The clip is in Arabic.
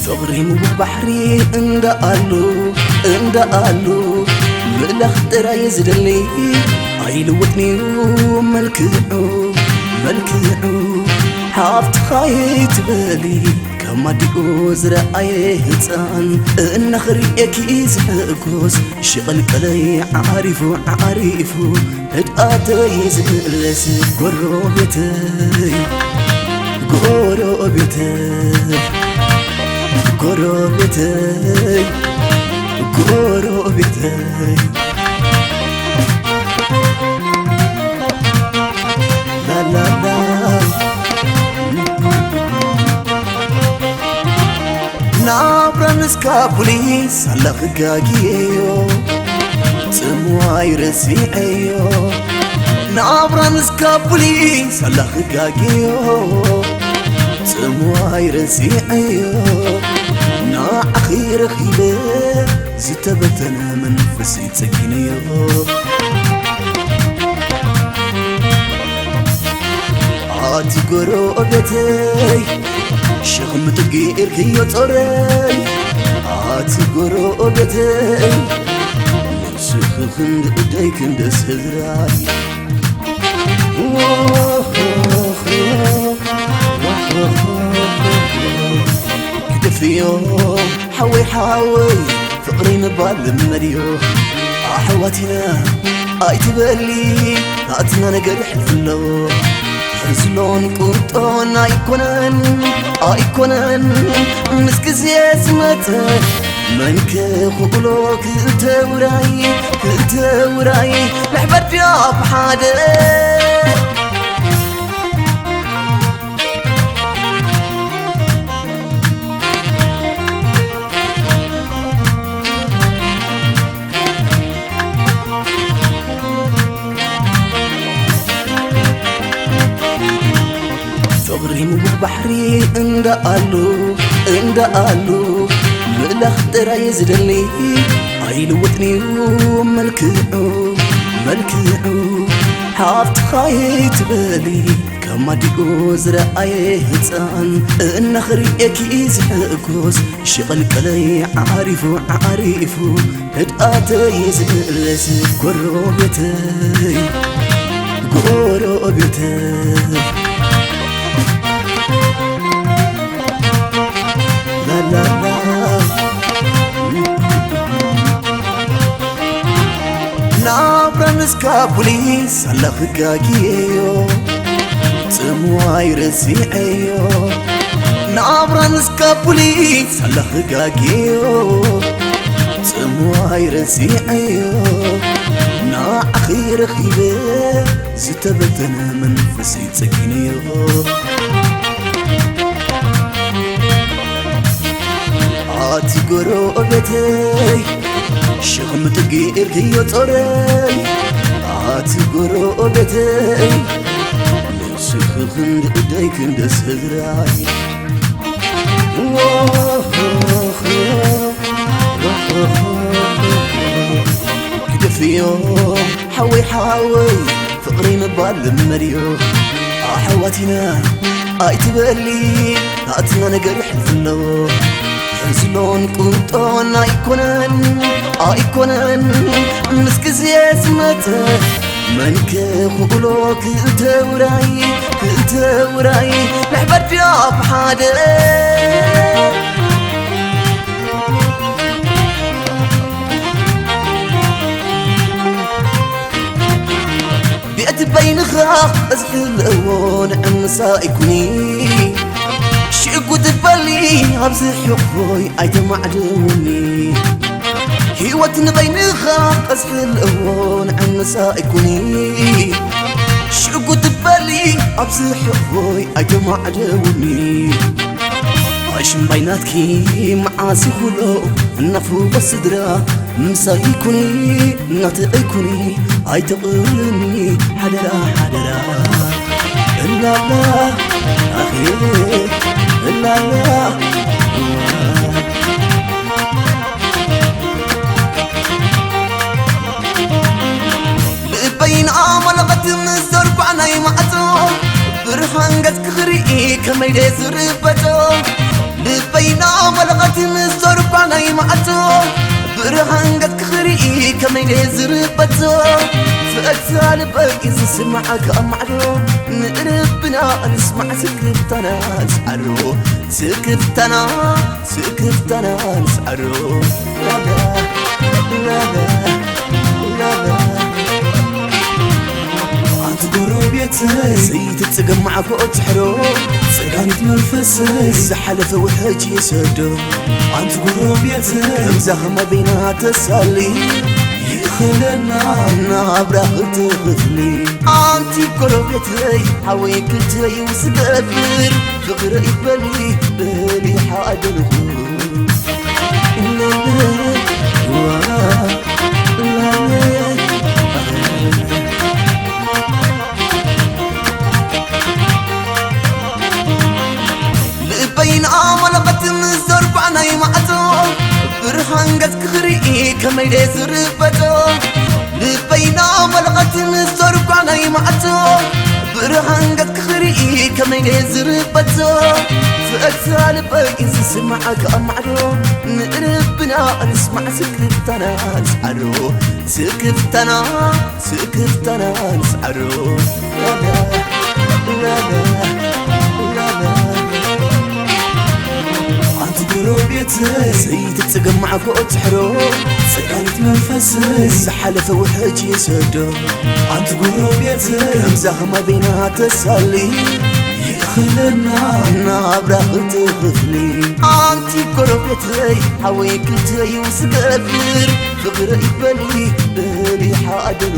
صغري بحري اندا قالو ملخ ترى يزدلي عيلوتني ملكعو حافت خايت بالي كما ديو زرعي هتان النخري اكيز حقوس شغل كلي عارفو هدقاتي يزبلس قروبتي لا لا لا نابرا نسكا بوليس على خقاقيو تمواي رسيعيو نابرا نسكا بوليس على خقاقيو تمواي رسيعيو نا أخير خيبه زتبتنا منفسي تسكينيو عاتي قروبتي شغم تقير كيو طوري عاتي قروبتي نسخ خند قديك اندس هزراي كدفيو حوي فقري نبال مريو حواتنا ايتبالي هاتنا نقرح الفلو حزلون قرطون ايكونن مسكز يسمته منك خقلو كلت وراي لحبت يا بحاده صغري بحري اندا قالو ملخ ترى يزدلي عيلوتني ملكعو حافت خايت بالي كما ديو زرعي هتان النخري اكيز حقوس شغل كلي عارفو هدقاتي يزبلس قروبتي لا لا لا نابرا نسكا بوليس على خقاقيو تمواي رسيعيو نابرا نسكا بوليس على خقاقيو تمواي رسيعيو نا أخير خيبه زتبتنا منفسي تسكينيو عاتي قروبتي شغم تقير كيو طوري عاتي قروبتي نسخ خند قديك اندس هزراي كدفيو حوي فقري نبال مريو حواتنا ايتبالي هاتنا نقرح الفلو حزلون قرطون ايكونن مسكز يسمته منك خقلو كلت وراي لحبت يا بحاده بيت بينخا ازحل اون امسا يكوني شقو تبالي عبز حبوي ايتم عدوني هيوت نبينخا ازحل اون امسا يكوني شقو تبالي عبز حبوي ايتم عدوني عايش بيناتكي معاسي كله النفو بالصدرة مسايكوني ناتيكوني أي تقولني حدرا حدرا لا لا أخي لا لا لبين آمل قدم الزرق عناي معتو برهان قد كخري كما يدزر بتو لبين آمل قدم الزرق عناي معتو برهان قد كخري كما يدزر بتو فأكثر بقيز سمعك أمعلو نقربنا نسمع سكرتنا نسعرو سكرتنا نسعرو لا لا لا لا لا أنت قربيتي زيت تجمع فوق تحرو سكانت منفسي زحلف وحج يسدو أنت قربيتي زهمة بينا تسالي يخلنا نابرة تغفلي أنتي قربيتي حويك تي وسقفر فقر إبلي بلي حادر لبين آمل قدم الزرق عناي معتو برهان قد كخري كما يدزر بتو لبين آمل قدم الزرق عناي معتو برهان قد كخري كما يدزر بتو فأكثر بقيز سمعك أمعلو نقربنا نسمع سكرتنا نسعرو سكرتنا نسعرو لا لا لا لا أنت قربيتي زيت تجمع فوق تحرو سكانت منفسي زحلف وحج يسدو أنت قربيتي زهمة بينا تسالي يخلنا نابرة تغفلي أنتي قربيتي حويك تي وسقفر فقر إبلي بلي حادر